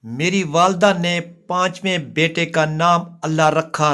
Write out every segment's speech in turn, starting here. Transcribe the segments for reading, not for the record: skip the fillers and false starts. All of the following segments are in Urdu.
میری والدہ نے پانچویں بیٹے کا نام اللہ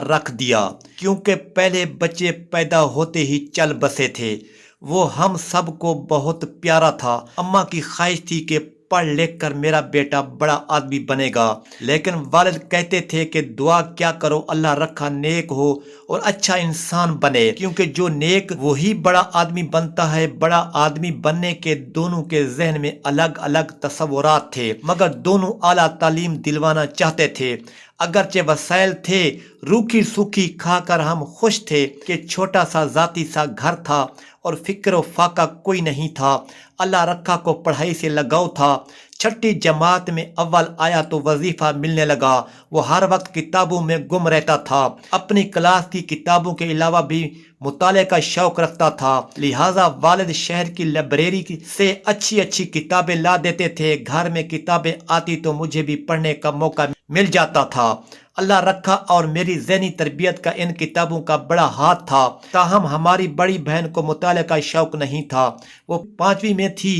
رکھ دیا کیونکہ پہلے بچے پیدا ہوتے ہی چل بسے تھے۔ وہ ہم سب کو بہت پیارا تھا۔ اماں کی خواہش تھی کہ پڑھ لکھ کر میرا بیٹا بڑا آدمی بنے گا، لیکن والد کہتے تھے کہ دعا کیا کرو اللہ رکھا نیک ہو اور اچھا انسان بنے، کیونکہ جو نیک وہی بڑا آدمی بنتا ہے۔ بڑا آدمی بننے کے دونوں کے ذہن میں الگ الگ تصورات تھے، مگر دونوں اعلیٰ تعلیم دلوانا چاہتے تھے۔ اگرچہ وسائل تھے، روکھی سوکھی کھا کر ہم خوش تھے کہ چھوٹا سا ذاتی سا گھر تھا اور فکر و فاقہ کوئی نہیں تھا۔ اللہ رکھا کو پڑھائی سے لگاؤ تھا۔ چھٹی جماعت میں اول آیا تو وظیفہ ملنے لگا۔ وہ ہر وقت کتابوں میں گم رہتا تھا۔ اپنی کلاس کی کتابوں کے علاوہ بھی مطالعے کا شوق رکھتا تھا، لہٰذا والد شہر کی لائبریری سے اچھی اچھی کتابیں لا دیتے تھے۔ گھر میں کتابیں آتی تو مجھے بھی پڑھنے کا موقع مل جاتا تھا۔ اللہ رکھا اور میری ذہنی تربیت کا ان کتابوں کا بڑا ہاتھ تھا، تاہم ہماری بڑی بہن کو مطالعے کا شوق نہیں تھا۔ وہ پانچویں میں تھی۔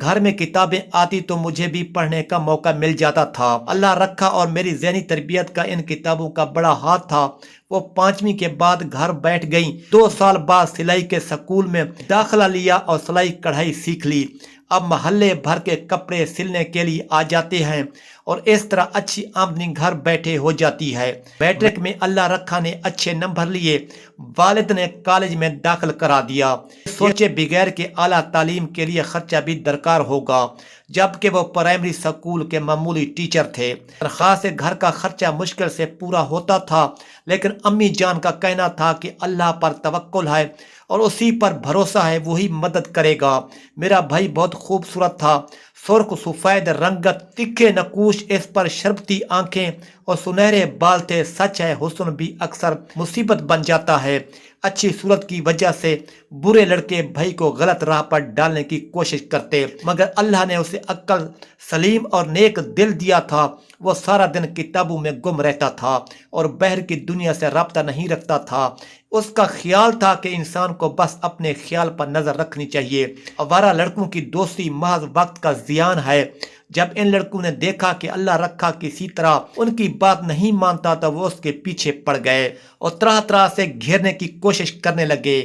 گھر میں کتابیں آتی تو مجھے بھی پڑھنے کا موقع مل جاتا تھا۔ اللہ رکھا اور میری ذہنی تربیت کا ان کتابوں کا بڑا ہاتھ تھا۔ وہ پانچویں کے بعد گھر بیٹھ گئیں۔ 2 سال بعد سلائی کے سکول میں داخلہ لیا اور سلائی کڑھائی سیکھ لی۔ اب محلے بھر کے کپڑے سلنے کے لیے آ جاتے ہیں اور اس طرح اچھی آمدنی گھر بیٹھے ہو جاتی ہے۔ میٹرک میں اللہ رکھا نے اچھے نمبر لیے۔ والد نے کالج میں داخل کرا دیا، سوچے بغیر کہ اعلیٰ تعلیم کے لیے خرچہ بھی درکار ہوگا، جبکہ وہ پرائمری سکول کے معمولی ٹیچر تھے۔ تنخواہ سے گھر کا خرچہ مشکل سے پورا ہوتا تھا، لیکن امی جان کا کہنا تھا کہ اللہ پر توکل ہے اور اسی پر بھروسہ ہے، وہی مدد کرے گا۔ میرا بھائی بہت خوبصورت تھا، سرخ سفید رنگت، تکھے نقوش، اس پر شربتی آنکھیں اور سنہرے بال تھے۔ سچ ہے حسن بھی اکثر مصیبت بن جاتا ہے۔ اچھی صورت کی وجہ سے برے لڑکے بھائی کو غلط راہ پر ڈالنے کی کوشش کرتے، مگر اللہ نے اسے عقل سلیم اور نیک دل دیا تھا۔ وہ سارا دن کتابوں میں گم رہتا تھا اور باہر کی دنیا سے رابطہ نہیں رکھتا تھا۔ اس کا خیال تھا کہ انسان کو بس اپنے خیال پر نظر رکھنی چاہیے۔ آوارہ لڑکوں کی دوستی محض وقت کا زیان ہے۔ جب ان لڑکوں نے دیکھا کہ اللہ رکھا کسی طرح ان کی بات نہیں مانتا تو وہ اس کے پیچھے پڑ گئے اور طرح طرح سے گھیرنے کی کوشش کرنے لگے۔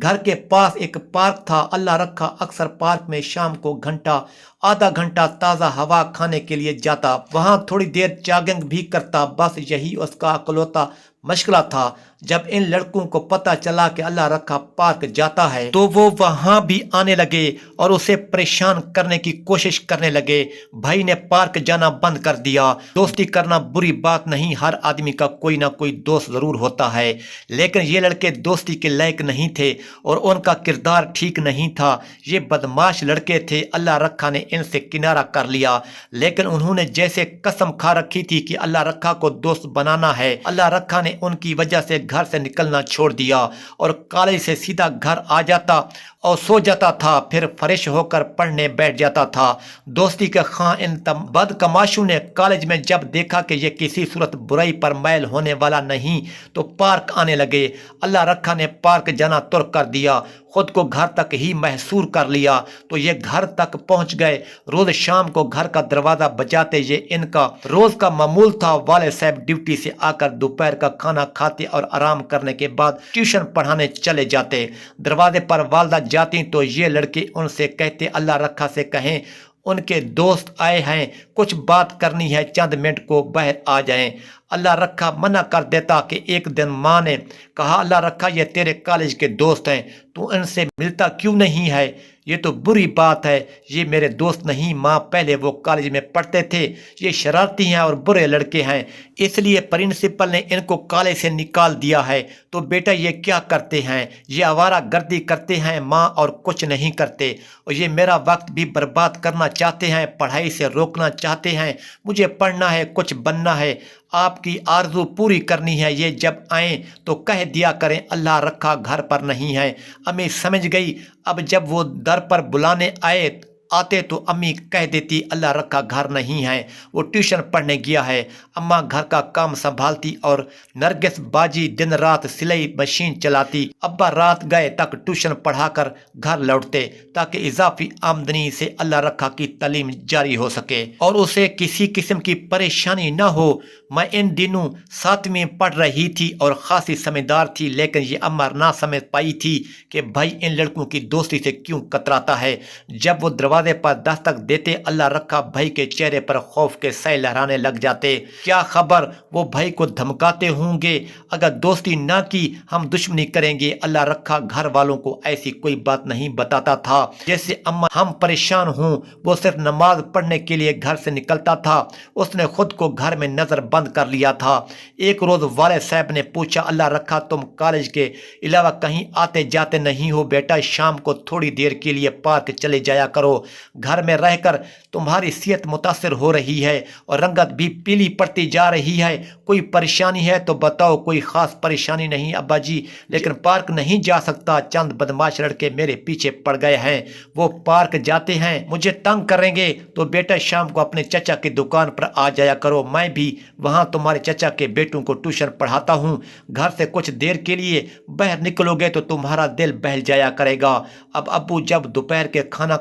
گھر کے پاس ایک پارک تھا۔ اللہ رکھا اکثر پارک میں شام کو آدھا گھنٹہ تازہ ہوا کھانے کے لیے جاتا، وہاں تھوڑی دیر جاگنگ بھی کرتا، بس یہی اس کا اکلوتا مشغلہ تھا۔ جب ان لڑکوں کو پتہ چلا کہ اللہ رکھا پارک جاتا ہے تو وہ وہاں بھی آنے لگے اور اسے پریشان کرنے کی کوشش کرنے لگے۔ بھائی نے پارک جانا بند کر دیا۔ دوستی کرنا بری بات نہیں، ہر آدمی کا کوئی نہ کوئی دوست ضرور ہوتا ہے، لیکن یہ لڑکے دوستی کے لائق نہیں تھے اور ان کا کردار ٹھیک نہیں تھا۔ یہ بدماش لڑکے تھے۔ اللہ رکھا نے ان سے کنارہ کر لیا، لیکن انہوں نے جیسے قسم کھا رکھی تھی کہ اللہ رکھا کو دوست بنانا ہے۔ اللہ رکھا نے ان کی وجہ سے گھر سے نکلنا چھوڑ دیا اور کالج سے سیدھا گھر آ جاتا اور سو جاتا تھا، پھر فریش ہو کر پڑھنے بیٹھ جاتا تھا۔ دوستی کے خواہاں ان بدکماشوں نے کالج میں جب دیکھا کہ یہ کسی صورت برائی پر مائل ہونے والا نہیں تو پارک آنے لگے۔ اللہ رکھا نے پارک جانا ترک کر دیا، خود کو گھر تک ہی محصور کر لیا تو یہ گھر تک پہنچ گئے۔ روز شام کو گھر کا دروازہ بجاتے، یہ ان کا روز کا معمول تھا۔ والد صاحب ڈیوٹی سے آ کر دوپہر کا کھانا کھاتے اور آرام کرنے کے بعد ٹیوشن پڑھانے چلے جاتے۔ دروازے پر والدہ جاتی تو یہ لڑکے ان سے کہتے اللہ رکھا سے کہیں ان کے دوست آئے ہیں، کچھ بات کرنی ہے، چند منٹ کو باہر آ جائیں۔ اللہ رکھا منع کر دیتا کہ ایک دن ماں نے کہا اللہ رکھا یہ تیرے کالج کے دوست ہیں، تو ان سے ملتا کیوں نہیں ہے؟ یہ تو بری بات ہے، یہ میرے دوست نہیں ماں، پہلے وہ کالج میں پڑھتے تھے، یہ شرارتی ہیں اور برے لڑکے ہیں، اس لیے پرنسپل نے ان کو کالج سے نکال دیا ہے۔ تو بیٹا یہ کیا کرتے ہیں؟ یہ آوارہ گردی کرتے ہیں ماں، اور کچھ نہیں کرتے، اور یہ میرا وقت بھی برباد کرنا چاہتے ہیں، پڑھائی سے روکنا چاہتے ہیں۔ مجھے پڑھنا ہے، کچھ بننا ہے، آپ کی آرزو پوری کرنی ہے۔ یہ جب آئیں تو کہہ دیا کریں اللہ رکھا گھر پر نہیں ہے۔ امی سمجھ گئی۔ اب جب وہ در پر بلانے آئے آتے تو امی کہہ دیتی اللہ رکھا گھر نہیں ہے، وہ ٹیوشن پڑھنے گیا ہے۔ اماں گھر کا کام سنبھالتی اور نرگس باجی دن رات سلائی مشین چلاتی۔ ابا رات گئے تک ٹیوشن پڑھا کر گھر لوٹتے تاکہ اضافی آمدنی سے اللہ رکھا کی تعلیم جاری ہو سکے اور اسے کسی قسم کی پریشانی نہ ہو۔ میں ان دنوں 7ویں پڑھ رہی تھی اور خاصی سمجھدار تھی، لیکن یہ اماں نہ سمجھ پائی تھی کہ بھائی ان لڑکوں کی دوستی سے کیوں کتراتا ہے۔ جب وہ دروازے پر دستک دیتے اللہ رکھا بھائی کے چہرے پر خوف کے سائے لہرانے لگ جاتے۔ کیا خبر وہ بھائی کو دھمکاتے ہوں گے، اگر دوستی نہ کی ہم دشمنی کریں گے۔ اللہ رکھا گھر والوں کو ایسی کوئی بات نہیں بتاتا تھا جیسے اماں ہم پریشان ہوں۔ وہ صرف نماز پڑھنے کے لیے گھر سے نکلتا تھا۔ اس نے خود کو گھر میں نظر بند کر لیا تھا۔ ایک روز والد صاحب نے پوچھا اللہ رکھا تم کالج کے علاوہ کہیں آتے جاتے نہیں ہو بیٹا؟ شام کو تھوڑی دیر کے لیے پارک چلے جایا کرو، گھر میں رہ کر تمہاری صحت متاثر ہو رہی ہے اور رنگت بھی پیلی پڑتی جا رہی ہے، کوئی پریشانی ہے تو بتاؤ۔ کوئی خاص پریشانی نہیں ابا جی، لیکن پارک نہیں جا سکتا، چند بدماش لڑکے میرے پیچھے پڑ گئے ہیں، وہ پارک جاتے ہیں مجھے تنگ کریں گے۔ تو بیٹا شام کو اپنے چچا کی دکان پر آ جایا کرو، میں بھی وہاں تمہارے چچا کے بیٹوں کو ٹیوشن پڑھاتا ہوں، گھر سے کچھ دیر کے لیے باہر نکلو گے تو تمہارا دل بہل جایا کرے گا۔ اب ابو جب دوپہر کے کھانا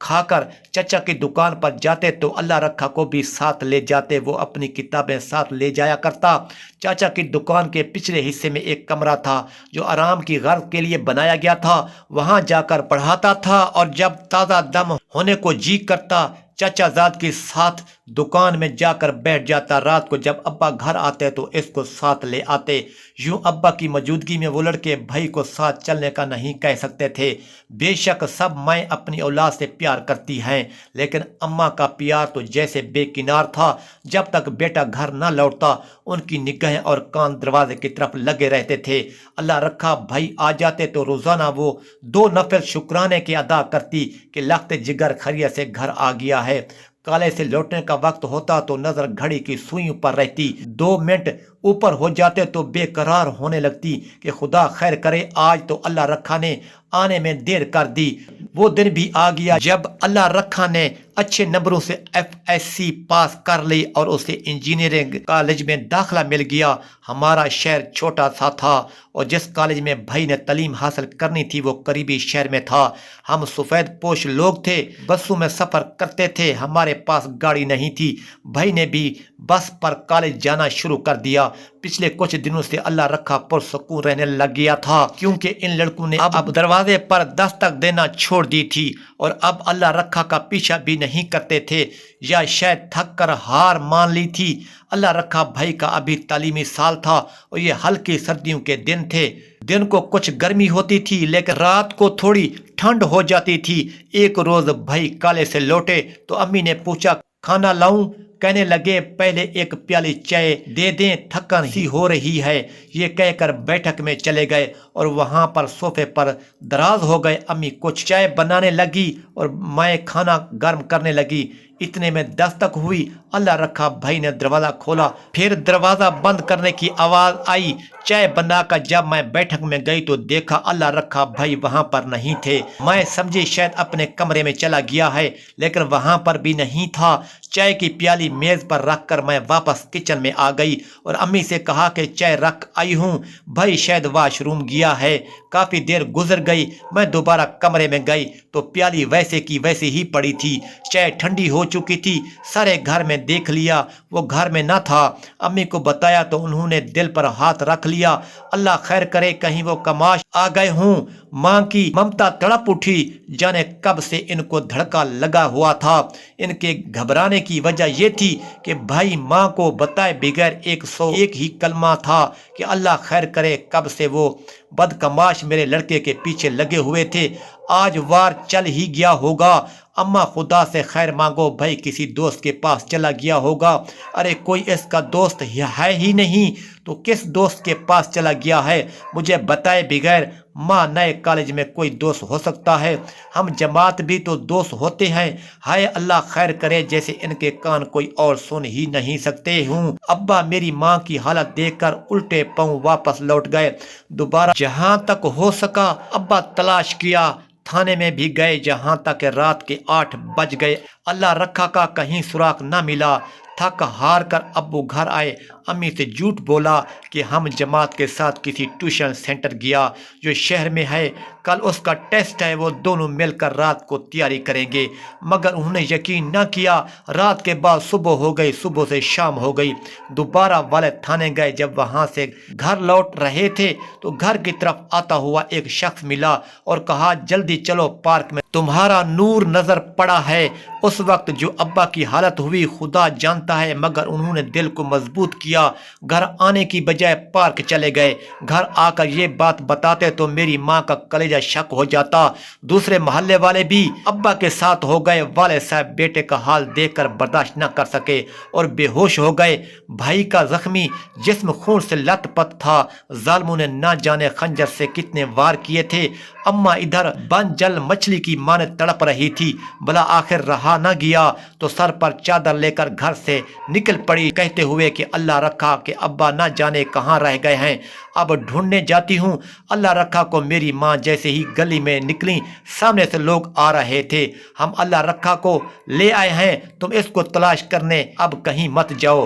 کھا کر چچا کی دکان پر جاتے تو اللہ رکھا کو بھی ساتھ لے جاتے، وہ اپنی کتابیں ساتھ لے جایا کرتا۔ چاچا کی دکان کے پچھلے حصے میں ایک کمرہ تھا جو آرام کی غرض کے لیے بنایا گیا تھا، وہاں جا کر پڑھاتا تھا اور جب تازہ دم ہونے کو جی کرتا چچا زاد کے ساتھ دکان میں جا کر بیٹھ جاتا۔ رات کو جب ابا گھر آتے تو اس کو ساتھ لے آتے۔ یوں ابا کی موجودگی میں وہ لڑکے بھائی کو ساتھ چلنے کا نہیں کہہ سکتے تھے۔ بے شک سب مائیں اپنی اولاد سے پیار کرتی ہیں، لیکن اماں کا پیار تو جیسے بے کنار تھا۔ جب تک بیٹا گھر نہ لوٹتا ان کی نگاہیں اور کان دروازے کی طرف لگے رہتے تھے۔ اللہ رکھا بھائی آ جاتے تو روزانہ وہ 2 نفل شکرانے کے ادا کرتی کہ لخت جگر خیریت سے گھر آ گیا ہے۔ کالج سے لوٹنے کا وقت ہوتا تو نظر گھڑی کی سوئیوں پر رہتی، 2 منٹ اوپر ہو جاتے تو بے قرار ہونے لگتی کہ خدا خیر کرے آج تو اللہ رکھا نے آنے میں دیر کر دی۔ وہ دن بھی آ گیا جب اللہ رکھا نے اچھے نمبروں سے FSC پاس کر لی اور اسے انجینئرنگ کالج میں داخلہ مل گیا۔ ہمارا شہر چھوٹا سا تھا اور جس کالج میں بھائی نے تعلیم حاصل کرنی تھی وہ قریبی شہر میں تھا۔ ہم سفید پوش لوگ تھے، بسوں میں سفر کرتے تھے، ہمارے پاس گاڑی نہیں تھی۔ بھائی نے بھی بس پر کالج جانا شروع کر دیا۔ پچھلے کچھ دنوں سے اللہ رکھا پرسکون رہنے لگ گیا تھا کیونکہ ان لڑکوں نے اب دروازے پر دستک دینا چھوڑ دی تھی اور اب اللہ رکھا کا پیچھا بھی نہیں کرتے تھے، یا شاید تھک کر ہار مان لی تھی۔ اللہ رکھا بھائی کا ابھی تعلیمی سال تھا اور یہ ہلکی سردیوں کے دن تھے۔ دن کو کچھ گرمی ہوتی تھی لیکن رات کو تھوڑی ٹھنڈ ہو جاتی تھی۔ ایک روز بھائی کالج سے لوٹے تو امی نے پوچھا کھانا لاؤں؟ کہنے لگے پہلے ایک پیالی چائے دے دیں، تھکن ہی ہو رہی ہے۔ یہ کہہ کر بیٹھک میں چلے گئے اور وہاں پر صوفے پر دراز ہو گئے۔ امی کچھ چائے بنانے لگی اور میں کھانا گرم کرنے لگی۔ اتنے میں دستک ہوئی، اللہ رکھا بھائی نے دروازہ کھولا، پھر دروازہ بند کرنے کی آواز آئی۔ چائے بنا کر جب میں بیٹھک میں گئی تو دیکھا اللہ رکھا بھائی وہاں پر نہیں تھے۔ میں سمجھی شاید اپنے کمرے میں چلا گیا ہے، لیکن وہاں پر بھی نہیں تھا۔ چائے کی پیالی میز پر رکھ کر میں واپس کچن میں آ گئی اور امی سے کہا کہ چائے رکھ آئی ہوں، بھائی شاید واش روم گیا ہے۔ کافی دیر گزر گئی، میں دوبارہ کمرے میں گئی تو پیالی ویسے کی ویسے ہی پڑی تھی۔ چائے ٹھنڈی ہو چکی تھی، سارے گھر میں دیکھ لیا، وہ گھر میں نہ تھا۔ امی کو بتایا تو انہوں نے دل پر ہاتھ رکھ لیا، اللہ خیر کرے کہیں وہ کماش آ گئے ہوں۔ ماں کی ممتا تڑپ اٹھی، جانے کب سے ان کو دھڑکا لگا ہوا تھا۔ ان کے گھبرانے کی وجہ یہ تھی کہ بھائی ماں کو بتائے بغیر 101 ہی کلمہ تھا کہ اللہ خیر کرے کب سے وہ بدکماش میرے لڑکے کے پیچھے لگے ہوئے تھے، آج وار چل ہی گیا ہوگا۔ اماں خدا سے خیر مانگو، بھائی کسی دوست کے پاس چلا گیا ہوگا۔ ارے کوئی اس کا دوست ہے ہی نہیں تو کس دوست کے پاس چلا گیا ہے؟ مجھے بتائے بغیر ماں نئے کالج میں کوئی دوست ہو سکتا ہے؟ ہم جماعت بھی تو دوست ہوتے ہیں۔ ہائے اللہ خیر کرے جیسے ان کے کان کوئی اور سن ہی نہیں سکتے ہوں۔ ابا میری ماں کی حالت دیکھ کر الٹے پاؤں واپس لوٹ گئے۔ دوبارہ جہاں تک ہو سکا ابا تلاش کیا، تھانے میں بھی گئے جہاں تک رات کے 8 بج گئے، اللہ رکھا کا کہیں سراغ نہ ملا۔ تھک ہار کر ابو گھر آئے، امی سے جھوٹ بولا کہ ہم جماعت کے ساتھ کسی ٹیوشن سینٹر گیا جو شہر میں ہے، کل اس کا ٹیسٹ ہے، وہ دونوں مل کر رات کو تیاری کریں گے۔ مگر انہوں نے یقین نہ کیا، رات کے بعد صبح ہو گئی، صبح سے شام ہو گئی۔ دوبارہ والد تھانے گئے، جب وہاں سے گھر لوٹ رہے تھے تو گھر کی طرف آتا ہوا ایک شخص ملا اور کہا جلدی چلو، پارک میں تمہارا نور نظر پڑا ہے۔ اس وقت جو ابا کی حالت ہوئی خدا جانتا ہے، مگر انہوں نے دل کو مضبوط کیا، گھر آنے کی بجائے پارک چلے گئے۔ گھر آ کر یہ بات بتاتے تو میری ماں کا کلیجہ شک ہو جاتا۔ دوسرے محلے والے بھی ابا کے ساتھ ہو گئے۔ والد صاحب بیٹے کا حال دیکھ کر برداشت نہ کر سکے اور بے ہوش ہو گئے۔ بھائی کا زخمی جسم خون سے لت پت تھا، ظالموں نے نہ جانے خنجر سے کتنے وار کیے تھے۔ اماں ادھر بن جل مچھلی کی مانند تڑپ رہی تھی، بلا آخر رہا نہ گیا تو سر پر چادر لے کر گھر سے نکل پڑی، کہتے ہوئے کہ اللہ رکھا کہ ابا نہ جانے کہاں رہ گئے ہیں، اب ڈھونڈنے جاتی ہوں۔ اللہ رکھا کو میری ماں جیسے ہی گلی میں نکلی، سامنے سے لوگ آ رہے تھے۔ ہم اللہ رکھا کو لے آئے ہیں، تم اس کو تلاش کرنے اب کہیں مت جاؤ۔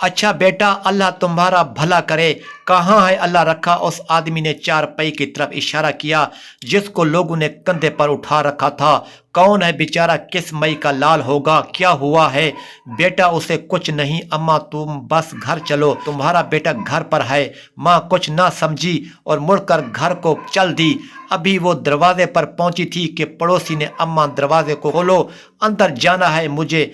اچھا بیٹا، اللہ تمہارا بھلا کرے۔ کہاں ہے اللہ رکھا؟ اس آدمی نے چارپائی کی طرف اشارہ کیا جس کو لوگوں نے کندھے پر اٹھا رکھا تھا۔ کون ہے بیچارہ؟ کس مئی کا لال ہوگا؟ کیا ہوا ہے؟ بیٹا اسے کچھ نہیں اماں، تم بس گھر چلو، تمہارا بیٹا گھر پر ہے۔ ماں کچھ نہ سمجھی اور مڑ کر گھر کو چل دی۔ ابھی وہ دروازے پر پہنچی تھی کہ پڑوسی نے اماں دروازے کو کھولو، اندر جانا ہے مجھے۔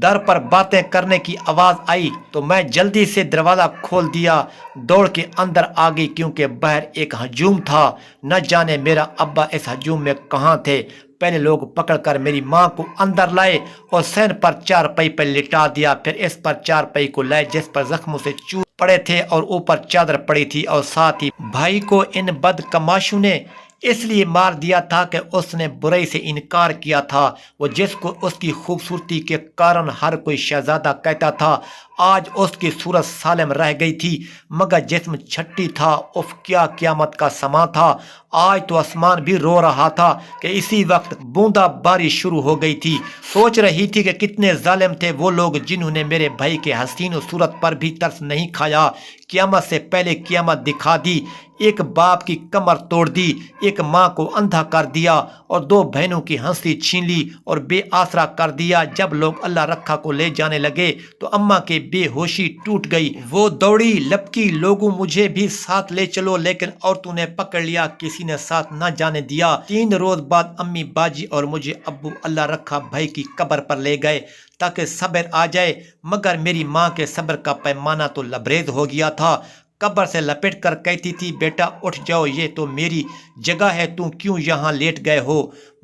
در پر باتیں کرنے کی آواز آئی تو میں جلدی سے دروازہ کھول دیا، دوڑ کے اندر آ گئی کیونکہ باہر ایک ہجوم تھا۔ نہ جانے میرا ابا اس ہجوم میں کہاں تھے۔ پہلے لوگ پکڑ کر میری ماں کو اندر لائے اور سین پر چارپائی پر لٹا دیا، پھر اس پر چارپائی کو لائے جس پر زخموں سے چور پڑے تھے اور اوپر چادر پڑی تھی، اور ساتھ ہی بھائی کو ان بدکماشوں نے اس لیے مار دیا تھا کہ اس نے برائی سے انکار کیا تھا، وہ جس کو اس کی خوبصورتی کے کارن ہر کوئی شہزادہ کہتا تھا۔ آج اس کی صورت سالم رہ گئی تھی مگر جسم چھٹی تھا۔ اف کیا قیامت کا سما تھا! آج تو آسمان بھی رو رہا تھا کہ اسی وقت بوندا باری شروع ہو گئی تھی۔ سوچ رہی تھی کہ کتنے ظالم تھے وہ لوگ جنہوں نے میرے بھائی کے حسین و صورت پر بھی ترس نہیں کھایا۔ قیامت سے پہلے قیامت دکھا دی، ایک باپ کی کمر توڑ دی، ایک ماں کو اندھا کر دیا اور دو بہنوں کی ہنسی چھین لی اور بے آسرا کر دیا۔ جب لوگ اللہ رکھا کو لے جانے لگے تو اماں کے بے ہوشی ٹوٹ گئی، وہ دوڑی لپکی، لوگوں مجھے بھی ساتھ لے چلو، لیکن عورتوں نے پکڑ لیا، کسی نے ساتھ نہ جانے دیا۔ 3 روز بعد امی باجی اور مجھے ابو اللہ رکھا بھائی کی قبر پر لے گئے تاکہ صبر آ جائے، مگر میری ماں کے صبر کا پیمانہ تو لبریز ہو گیا تھا۔ قبر سے لپٹ کر کہتی تھی بیٹا اٹھ جاؤ، یہ تو میری جگہ ہے، تم کیوں یہاں لیٹ گئے ہو؟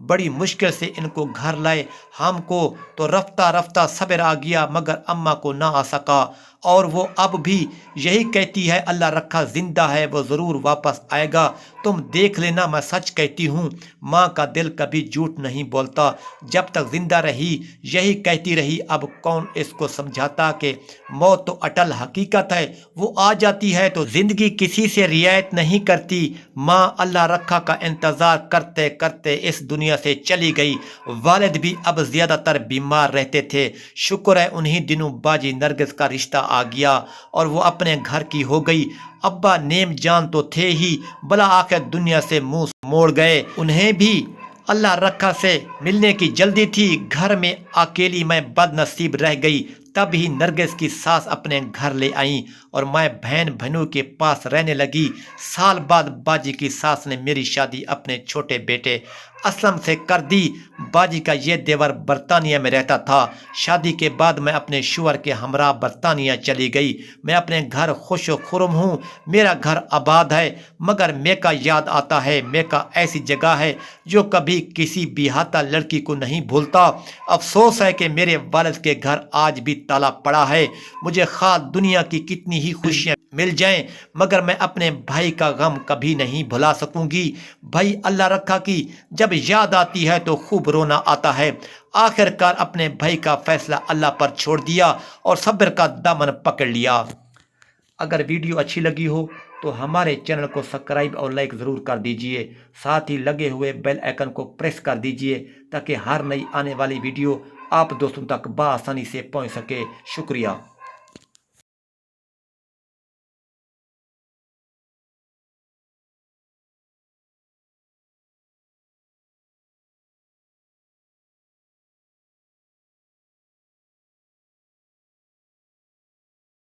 بڑی مشکل سے ان کو گھر لائے، ہم کو تو رفتہ رفتہ صبر آ گیا مگر اماں کو نہ آ سکا، اور وہ اب بھی یہی کہتی ہے اللہ رکھا زندہ ہے، وہ ضرور واپس آئے گا، تم دیکھ لینا، میں سچ کہتی ہوں۔ ماں کا دل کبھی جھوٹ نہیں بولتا، جب تک زندہ رہی یہی کہتی رہی۔ اب کون اس کو سمجھاتا کہ موت تو اٹل حقیقت ہے، وہ آ جاتی ہے تو زندگی کسی سے رعایت نہیں کرتی۔ ماں اللہ رکھا کا انتظار کرتے کرتے اس دنیا سے چلی گئی۔ والد بھی اب زیادہ تر بیمار رہتے تھے، شکر ہے انہی دنوں باجی نرگس کا رشتہ آ گیا اور وہ اپنے گھر کی ہو گئی۔ ابا نیم جان تو تھے ہی، بلا آخر دنیا سے منہ موڑ گئے۔ انہیں بھی اللہ رکھا سے ملنے کی جلدی تھی۔ گھر میں اکیلی میں بد نصیب رہ گئی، تب ہی نرگس کی ساس اپنے گھر لے آئیں اور میں بہن بہنوں کے پاس رہنے لگی۔ سال بعد باجی کی ساس نے میری شادی اپنے چھوٹے بیٹے اسلم سے کر دی۔ باجی کا یہ دیور برطانیہ میں رہتا تھا۔ شادی کے بعد میں اپنے شوہر کے ہمراہ برطانیہ چلی گئی۔ میں اپنے گھر خوش و خرم ہوں، میرا گھر آباد ہے، مگر میکا یاد آتا ہے۔ میکا ایسی جگہ ہے جو کبھی کسی بیاہتا لڑکی کو نہیں بھولتا۔ افسوس ہے کہ میرے والد کے گھر آج بھی تالا پڑا ہے۔ مجھے خواہ دنیا کی کتنی ہی خوشیاں مل جائیں مگر میں اپنے بھائی کا غم کبھی نہیں بھلا سکوں گی۔ بھائی اللہ رکھا کی جب یاد آتی ہے تو خوب رونا آتا ہے۔ آخر کار اپنے بھائی کا فیصلہ اللہ پر چھوڑ دیا اور صبر کا دامن پکڑ لیا۔ اگر ویڈیو اچھی لگی ہو تو ہمارے چینل کو سبسکرائب اور لائک ضرور کر دیجئے، ساتھ ہی لگے ہوئے بیل آئیکن کو پریس کر دیجئے تاکہ ہر نئی آنے والی ویڈیو آپ دوستوں تک بآسانی سے پہنچ سکے۔ شکریہ۔